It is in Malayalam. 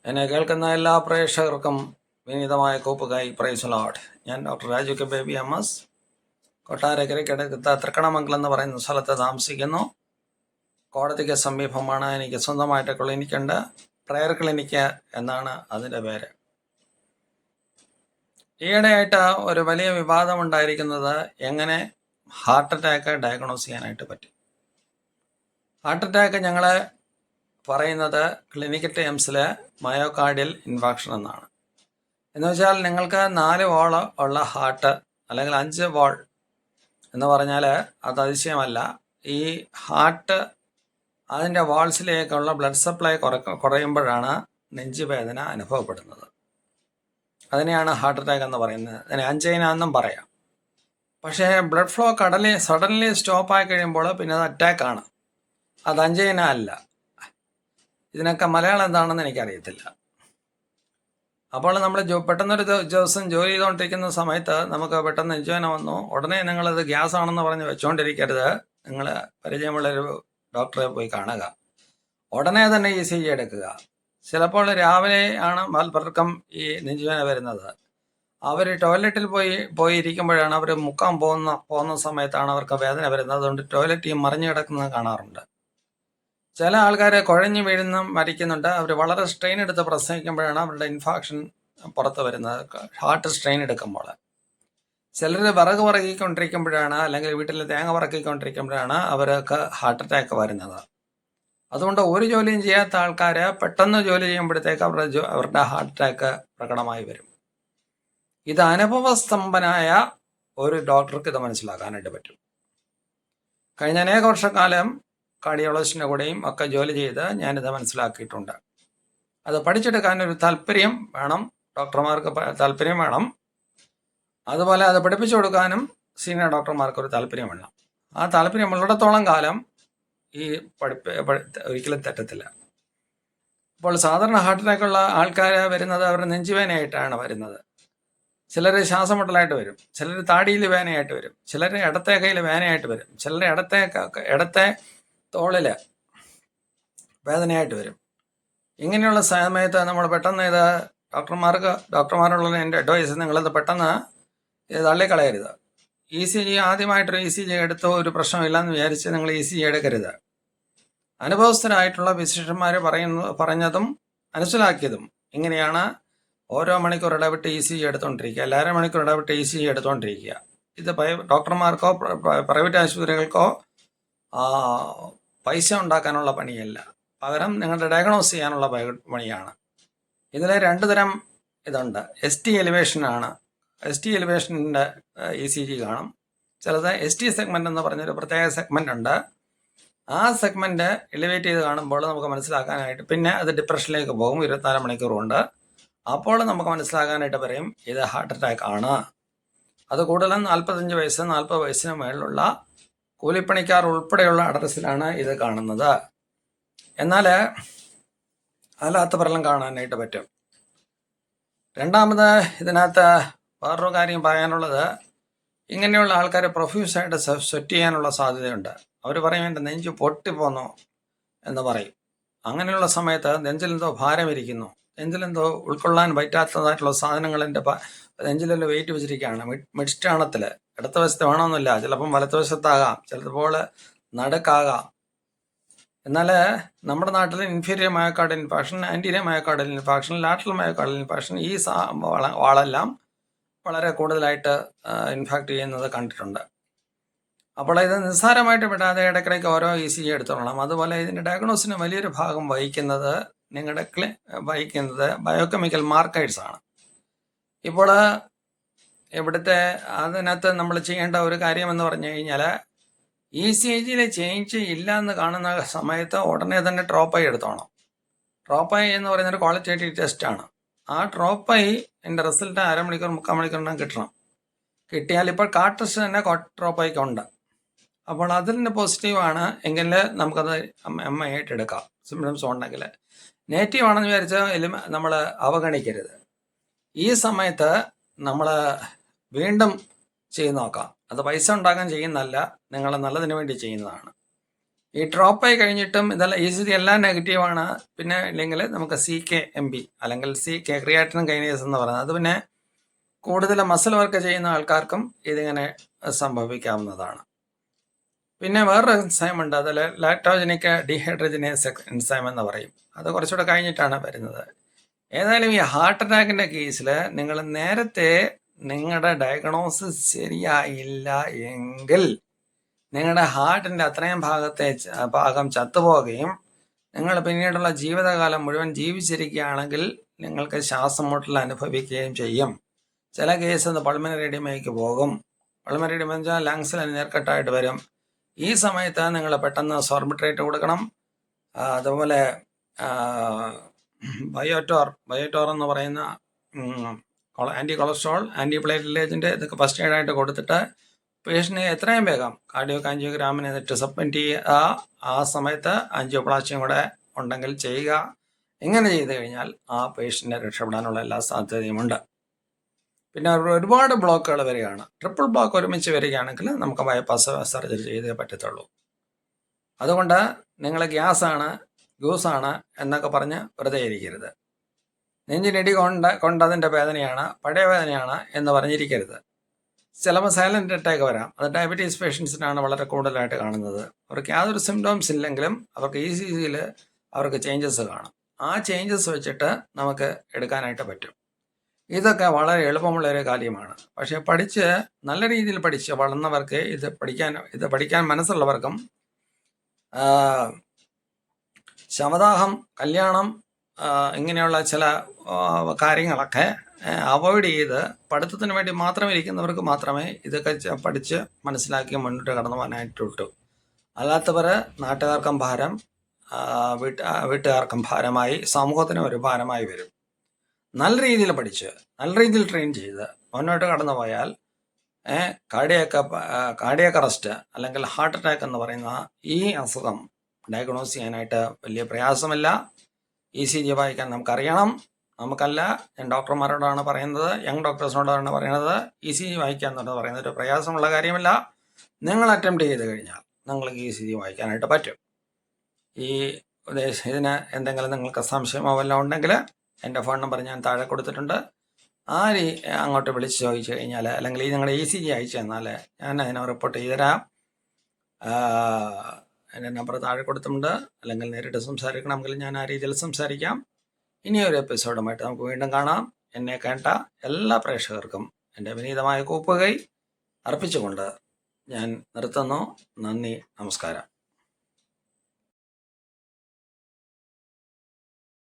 എന്നെ കേൾക്കുന്ന എല്ലാ പ്രേക്ഷകർക്കും വിനീതമായ കൂപ്പുകൈ പ്രൈസ് ലോർഡ്. ഞാൻ doctor Raju K baby MS, കൊട്ടാരക്കരയ്ക്കടുത്ത തൃക്കണമംഗലം എന്ന് പറയുന്ന സ്ഥലത്ത് താമസിക്കുന്നു. കോടതിക്ക് സമീപമാണ്. എനിക്ക് സ്വന്തമായിട്ട് ക്ലിനിക്കുണ്ട്. പ്രയർ ക്ലിനിക്ക് എന്നാണ് അതിൻ്റെ പേര്. ഈയിടെയായിട്ട് ഒരു വലിയ വിവാദം ഉണ്ടായിരിക്കുന്നത് എങ്ങനെ ഹാർട്ട് അറ്റാക്ക് ഡയഗ്നോസ് ചെയ്യാനായിട്ട് പറ്റും. ഹാർട്ട് അറ്റാക്ക് ഞങ്ങൾ പറയുന്നത് ക്ലിനിക്കൽ ടേംസിൽ മയോകാർഡിയൽ ഇൻഫാക്ഷൻ എന്നാണ്. എന്ന് വെച്ചാൽ നിങ്ങൾക്ക് 4 വാൾ ഉള്ള ഹാർട്ട് അല്ലെങ്കിൽ 5 വാൾ എന്ന് പറഞ്ഞാൽ അത് അതിശയമല്ല. ഈ ഹാർട്ട് അതിൻ്റെ വാൾസിലേക്കുള്ള ബ്ലഡ് സപ്ലൈ കുറയുമ്പോഴാണ് നെഞ്ചുവേദന അനുഭവപ്പെടുന്നത്. അതിനെയാണ് ഹാർട്ട് അറ്റാക്ക് എന്ന് പറയുന്നത്. അതിനെ അഞ്ചൈന എന്നും പറയാം. പക്ഷേ ബ്ലഡ് ഫ്ലോ സഡൻലി സ്റ്റോപ്പായി കഴിയുമ്പോൾ പിന്നെ അത് അറ്റാക്കാണ്, അത് അഞ്ചൈന അല്ല. ഇതിനൊക്കെ മലയാളം എന്താണെന്ന് എനിക്കറിയത്തില്ല. അപ്പോൾ നമ്മൾ പെട്ടെന്നൊരു ദിവസം ജോലി ചെയ്തുകൊണ്ടിരിക്കുന്ന സമയത്ത് നമുക്ക് പെട്ടെന്ന് നെഞ്ചുവേദന വന്നു. ഉടനെ നിങ്ങളത് ഗ്യാസ് ആണെന്ന് പറഞ്ഞ് വെച്ചുകൊണ്ടിരിക്കരുത്. നിങ്ങൾ പരിചയമുള്ളൊരു ഡോക്ടറെ പോയി കാണുക. ഉടനെ തന്നെ ECG എടുക്കുക. ചിലപ്പോൾ രാവിലെ ആണ് പലർക്കും ഈ നെഞ്ചുവേദന വരുന്നത്. അവർ ടോയ്ലറ്റിൽ പോയിരിക്കുമ്പോഴാണ്, അവർ മുക്കാൻ പോകുന്ന സമയത്താണ് അവർക്ക് വേദന വരുന്നത്. അതുകൊണ്ട് ടോയ്ലറ്റിൽ മറിഞ്ഞു കിടക്കുന്നത് കാണാറുണ്ട്. ചില ആൾക്കാർ കുഴഞ്ഞു വീഴുന്ന മരിക്കുന്നുണ്ട്. അവർ വളരെ സ്ട്രെയിൻ എടുത്ത് പ്രസംഗിക്കുമ്പോഴാണ് അവരുടെ ഇൻഫാക്ഷൻ പുറത്ത് വരുന്നത്, ഹാർട്ട് സ്ട്രെയിൻ എടുക്കുമ്പോൾ. ചിലർ വിറക് പറക്കിക്കൊണ്ടിരിക്കുമ്പോഴാണ്, അല്ലെങ്കിൽ വീട്ടിൽ തേങ്ങ പറക്കിക്കൊണ്ടിരിക്കുമ്പോഴാണ് അവർക്ക് ഹാർട്ട് അറ്റാക്ക് വരുന്നത്. അതുകൊണ്ട് ഒരു ജോലിയും ചെയ്യാത്ത ആൾക്കാർ പെട്ടെന്ന് ജോലി ചെയ്യുമ്പോഴത്തേക്ക് അവരുടെ ഹാർട്ട് അറ്റാക്ക് പ്രകടമായി വരും. ഇത് അനുഭവസ്തംഭനായ ഒരു ഡോക്ടർക്ക് ഇത് മനസ്സിലാക്കാനായിട്ട് പറ്റും. കഴിഞ്ഞ അനേക വർഷക്കാലം കാർഡിയോളജിസ്റ്റിൻ്റെ കൂടെയും ഒക്കെ ജോലി ചെയ്ത് ഞാനിത് മനസ്സിലാക്കിയിട്ടുണ്ട്. അത് പഠിച്ചെടുക്കാനൊരു താല്പര്യം വേണം, ഡോക്ടർമാർക്ക് താല്പര്യം വേണം. അതുപോലെ അത് പഠിപ്പിച്ചു കൊടുക്കാനും സീനിയർ ഡോക്ടർമാർക്ക് ഒരു താല്പര്യം വേണം. ആ താല്പര്യം ഉള്ളിടത്തോളം കാലം ഈ ഒരിക്കലും തെറ്റത്തില്ല. അപ്പോൾ സാധാരണ ഹാർട്ട് അറ്റാക്കുള്ള ആൾക്കാർ വരുന്നത് അവരുടെ നെഞ്ചുവേദനയായിട്ടാണ് വരുന്നത്. ചിലർ ശ്വാസം മുട്ടലായിട്ട് വരും, ചിലർ താടിയിൽ വേദനയായിട്ട് വരും, ചിലർ ഇടത്തെ കയ്യിൽ വേദനയായിട്ട് വരും, ചിലർ ഇടത്തെ തോളിൽ വേദനയായിട്ട് വരും. ഇങ്ങനെയുള്ള സമയത്ത് നമ്മൾ പെട്ടെന്ന് ഇത് ഡോക്ടർമാരുള്ള എൻ്റെ അഡ്വൈസ്, നിങ്ങളിത് പെട്ടെന്ന് ഇത് തള്ളിക്കളയരുത്. ECG ആദ്യമായിട്ടൊരു ECG എടുത്തോ ഒരു പ്രശ്നമില്ലെന്ന് വിചാരിച്ച് നിങ്ങൾ ECG എടുക്കരുത്. അനുഭവസ്ഥരായിട്ടുള്ള ഫിസിഷ്യന്മാർ പറഞ്ഞതും മനസ്സിലാക്കിയതും ഇങ്ങനെയാണ്. ഓരോ മണിക്കൂർ ഇടവിട്ട് ECG എടുത്തുകൊണ്ടിരിക്കുക, എല്ലാ മണിക്കൂർ ഇടവിട്ട് ECG എടുത്തുകൊണ്ടിരിക്കുക. ഇത് ഡോക്ടർമാർക്കോ പ്രൈവറ്റ് ആശുപത്രികൾക്കോ പൈസ ഉണ്ടാക്കാനുള്ള പണിയല്ല, പകരം നിങ്ങളുടെ ഡയഗ്നോസ് ചെയ്യാനുള്ള പണിയാണ്. ഇതിൽ 2 തരം ഇതുണ്ട്. ST എലിവേഷനാണ്. ST എലിവേഷൻ്റെ ECG കാണും. ചിലത് ST സെഗ്മെൻ്റ് എന്ന് പറഞ്ഞൊരു പ്രത്യേക സെഗ്മെൻ്റ് ഉണ്ട്. ആ സെഗ്മെൻറ്റ് എലിവേറ്റ് ചെയ്ത് കാണുമ്പോൾ നമുക്ക് മനസ്സിലാക്കാനായിട്ട്, പിന്നെ അത് ഡിപ്രഷനിലേക്ക് പോകും 24 മണിക്കൂർ കൊണ്ട്. അപ്പോൾ നമുക്ക് മനസ്സിലാക്കാനായിട്ട് പറയും ഇത് ഹാർട്ട് അറ്റാക്ക് ആണ്. അത് കൂടുതലും 45 വയസ്സ് 40 വയസ്സിന് മേളിലുള്ള കൂലിപ്പണിക്കാർ ഉൾപ്പെടെയുള്ള അഡ്രസ്സിലാണ് ഇത് കാണുന്നത്. എന്നാൽ അല്ലാത്തവരെല്ലാം കാണാനായിട്ട് പറ്റും. രണ്ടാമത് ഇതിനകത്ത് വേറൊരു കാര്യം പറയാനുള്ളത്, ഇങ്ങനെയുള്ള ആൾക്കാർ പ്രൊഫ്യൂസായിട്ട് സ്വെറ്റ് ചെയ്യാനുള്ള സാധ്യതയുണ്ട്. അവർ പറയും എൻ്റെ നെഞ്ച് പൊട്ടിപ്പോന്നു എന്ന് പറയും. അങ്ങനെയുള്ള സമയത്ത് നെഞ്ചിലെന്തോ ഭാരമിരിക്കുന്നു, നെഞ്ചിലെന്തോ ഉൾക്കൊള്ളാൻ പറ്റാത്തതായിട്ടുള്ള സാധനങ്ങൾ എൻ്റെ നെഞ്ചിലെല്ലാം വെയിറ്റ് വെച്ചിരിക്കുകയാണ്. മിഡ്സ്റ്റാണത്തിൽ ഇടത്ത വശത്ത് വേണമെന്നില്ല, ചിലപ്പം വലത്തുവശത്താകാം, ചിലപ്പോൾ നടുക്കാകാം. എന്നാൽ നമ്മുടെ നാട്ടിൽ inferior myocardial infarction, anterior myocardial infarction, lateral myocardial infarction, ഈ വാളെല്ലാം വളരെ കൂടുതലായിട്ട് ഇൻഫാക്ട് ചെയ്യുന്നത് കണ്ടിട്ടുണ്ട്. അപ്പോൾ ഇത് നിസ്സാരമായിട്ട് വിടാതെ ഇടയ്ക്കിടയ്ക്ക് ഓരോ ECG എടുത്തോളണം. അതുപോലെ ഇതിൻ്റെ ഡയഗ്നോസിന് വലിയൊരു ഭാഗം വഹിക്കുന്നത് ബയോകെമിക്കൽ മാർക്കേഴ്സാണ്. ഇപ്പോൾ അതിനകത്ത് നമ്മൾ ചെയ്യേണ്ട ഒരു കാര്യമെന്ന് പറഞ്ഞു കഴിഞ്ഞാൽ, ECGയിൽ ചേഞ്ച് ഇല്ല എന്ന് കാണുന്ന സമയത്ത് ഉടനെ തന്നെ ട്രോപ്പൈ എടുത്തോണം. ട്രോപ്പൈ എന്ന് പറയുന്നൊരു ക്വാളിറ്റേറ്റീവ് ടെസ്റ്റാണ്. ആ ട്രോപ്പൈ എൻ്റെ റിസൾട്ട് 1/2 മണിക്കൂർ 3/4 മണിക്കൂറിനും കിട്ടിയാൽ ഇപ്പോൾ കാർട്ടസ് തന്നെ ട്രോപ്പൈക്ക് ഉണ്ട്. അപ്പോൾ അതിന് പോസിറ്റീവാണ് എങ്കിൽ നമുക്കത് MI ആയിട്ട് എടുക്കാം, സിംറ്റംസ് ഉണ്ടെങ്കിൽ. നെഗറ്റീവ് ആണെന്ന് വിചാരിച്ചാൽ നമ്മൾ അവഗണിക്കരുത്. ഈ സമയത്ത് നമ്മൾ വീണ്ടും ചെയ്ത് നോക്കാം. അത് പൈസ ഉണ്ടാക്കാൻ ചെയ്യുന്നതല്ല, നിങ്ങൾ നല്ലതിന് വേണ്ടി ചെയ്യുന്നതാണ്. ഈ ഡ്രോപ്പായി കഴിഞ്ഞിട്ടും ഇതെല്ലാം ECG എല്ലാം നെഗറ്റീവാണ്. പിന്നെ ഇല്ലെങ്കിൽ നമുക്ക് CK-MB അല്ലെങ്കിൽ ക്രിയാറ്റിനിൻ കൈനേസ് എന്ന് പറയുന്നത്, അത് പിന്നെ കൂടുതൽ മസിൽ വർക്ക് ചെയ്യുന്ന ആൾക്കാർക്കും ഇതിങ്ങനെ സംഭവിക്കാവുന്നതാണ്. പിന്നെ വേറൊരു എൻസൈം ഉണ്ട്, അതിൽ ലാക്ടോജനിക് ഡീഹൈഡ്രജനേസ് എൻസൈം എന്ന് പറയും. അത് കുറച്ചുകൂടെ കഴിഞ്ഞിട്ടാണ് വരുന്നത്. ഏതായാലും ഈ ഹാർട്ട് അറ്റാക്കിൻ്റെ കേസിൽ നിങ്ങൾ നേരത്തെ നിങ്ങളുടെ ഡയഗ്നോസിസ് ശരിയായില്ല എങ്കിൽ നിങ്ങളുടെ ഹാർട്ടിൻ്റെ അത്രയും ഭാഗം ചത്തുപോവുകയും നിങ്ങൾ പിന്നീടുള്ള ജീവിതകാലം മുഴുവൻ ജീവിച്ചിരിക്കുകയാണെങ്കിൽ നിങ്ങൾക്ക് ശ്വാസം മുട്ടൽ അനുഭവിക്കുകയും ചെയ്യും. ചില കേസ് പൾമനറി എഡിമയ്ക്ക് പോകും. പൾമനറി എഡിമ എന്ന് വെച്ചാൽ ലങ്സിൽ നീർക്കെട്ടായിട്ട് വരും. ഈ സമയത്ത് നിങ്ങൾ പെട്ടെന്ന് സോർബിട്രേറ്റ് കൊടുക്കണം. അതുപോലെ ബയോട്ടോർ എന്ന് പറയുന്ന anti cholesterol, anti platelet agent ഇതൊക്കെ ഫസ്റ്റ് എയ്ഡായിട്ട് കൊടുത്തിട്ട് പേഷ്യൻറ്റിനെ എത്രയും വേഗം കാർഡിയോക് ആൻജിയോഗ്രാമിന് എന്നിട്ട് സബ്മിറ്റ് ചെയ്യുക. ആ സമയത്ത് ആൻജിയോപ്ലാസ്റ്റിയും കൂടെ ഉണ്ടെങ്കിൽ ചെയ്യുക. ഇങ്ങനെ ചെയ്ത് കഴിഞ്ഞാൽ ആ പേഷ്യൻറ്റിനെ രക്ഷപ്പെടാനുള്ള എല്ലാ സാധ്യതയുമുണ്ട്. പിന്നെ ഒരുപാട് ബ്ലോക്കുകൾ വരികയാണ്. ട്രിപ്പിൾ ബ്ലോക്ക് ഒരുമിച്ച് വരികയാണെങ്കിൽ നമുക്ക് ബൈപ്പാസ് സർജറി ചെയ്തേ പറ്റത്തുള്ളൂ. അതുകൊണ്ട് നിങ്ങൾ ഗ്യൂസാണ് എന്നൊക്കെ പറഞ്ഞ് വെറുതെ ഇരിക്കരുത്. നെഞ്ചിനടി കൊണ്ടതിൻ്റെ വേദനയാണ്, പഴയ വേദനയാണ് എന്ന് പറഞ്ഞിരിക്കരുത്. ചിലപ്പോൾ സൈലൻ്റ് അറ്റാക്ക് വരാം. അത് ഡയബറ്റീസ് പേഷ്യൻസിനാണ് വളരെ കൂടുതലായിട്ട് കാണുന്നത്. അവർക്ക് യാതൊരു സിംറ്റംസ് ഇല്ലെങ്കിലും അവർക്ക് ECGയിൽ അവർക്ക് ചേഞ്ചസ് കാണും. ആ ചേഞ്ചസ് വെച്ചിട്ട് നമുക്ക് എടുക്കാനായിട്ട് പറ്റും. ഇതൊക്കെ വളരെ എളുപ്പമുള്ളൊരു കാര്യമാണ്. പക്ഷേ നല്ല രീതിയിൽ പഠിച്ച് വളർന്നവർക്ക് ഇത് പഠിക്കാൻ മനസ്സുള്ളവർക്കും ശവദാഹം, കല്യാണം, ഇങ്ങനെയുള്ള ചില കാര്യങ്ങളൊക്കെ അവോയ്ഡ് ചെയ്ത് പഠിത്തത്തിന് വേണ്ടി മാത്രം ഇരിക്കുന്നവർക്ക് മാത്രമേ ഇതൊക്കെ പഠിച്ച് മനസ്സിലാക്കി മുന്നോട്ട് കടന്നു പോകാനായിട്ടുള്ളൂ. അല്ലാത്തവർ നാട്ടുകാർക്കും ഭാരം, വീട്ടുകാർക്കും ഭാരമായി, സമൂഹത്തിനും ഒരു ഭാരമായി വരും. നല്ല രീതിയിൽ പഠിച്ച് നല്ല രീതിയിൽ ട്രെയിൻ ചെയ്ത് മുന്നോട്ട് കടന്നു പോയാൽ കാർഡിയാക് അറസ്റ്റ് അല്ലെങ്കിൽ ഹാർട്ട് അറ്റാക്ക് എന്ന് പറയുന്ന ഈ അസുഖം ഡയഗ്നോസ് ചെയ്യാനായിട്ട് വലിയ പ്രയാസമില്ല. ECG വായിക്കാൻ നമുക്കറിയണം. നമുക്കല്ല, ഞാൻ ഡോക്ടർമാരോടാണ് പറയുന്നത്, യങ് ഡോക്ടേഴ്സിനോടാണ് പറയുന്നത്. ECG വായിക്കുക എന്നുള്ളത് പറയുന്നത് ഒരു പ്രയാസമുള്ള കാര്യമില്ല. നിങ്ങൾ അറ്റംപ്റ്റ് ചെയ്ത് കഴിഞ്ഞാൽ നിങ്ങൾക്ക് ECG വായിക്കാനായിട്ട് പറ്റും. ഇതിന് എന്തെങ്കിലും നിങ്ങൾക്ക് സംശയമോ വല്ലതും ഉണ്ടെങ്കിൽ എൻ്റെ ഫോൺ നമ്പർ ഞാൻ താഴെ കൊടുത്തിട്ടുണ്ട്. അങ്ങോട്ട് വിളിച്ച് ചോദിച്ചു കഴിഞ്ഞാൽ, അല്ലെങ്കിൽ നിങ്ങളുടെ ECG അയച്ചു തന്നാൽ ഞാൻ അതിനെ റിപ്പോർട്ട് ചെയ്തുതരാം. എൻ്റെ നമ്പർ താഴെ കൊടുത്തിട്ടുണ്ട്. അല്ലെങ്കിൽ നേരിട്ട് സംസാരിക്കണമെങ്കിൽ ഞാൻ ആ രീതിയിൽ സംസാരിക്കാം. ഇനിയൊരു എപ്പിസോഡുമായിട്ട് നമുക്ക് വീണ്ടും കാണാം. എന്നെ കേട്ട എല്ലാ പ്രേക്ഷകർക്കും എൻ്റെ വിനീതമായ കൂപ്പുകൈ അർപ്പിച്ചുകൊണ്ട് ഞാൻ നിർത്തുന്നു. നന്ദി, നമസ്കാരം.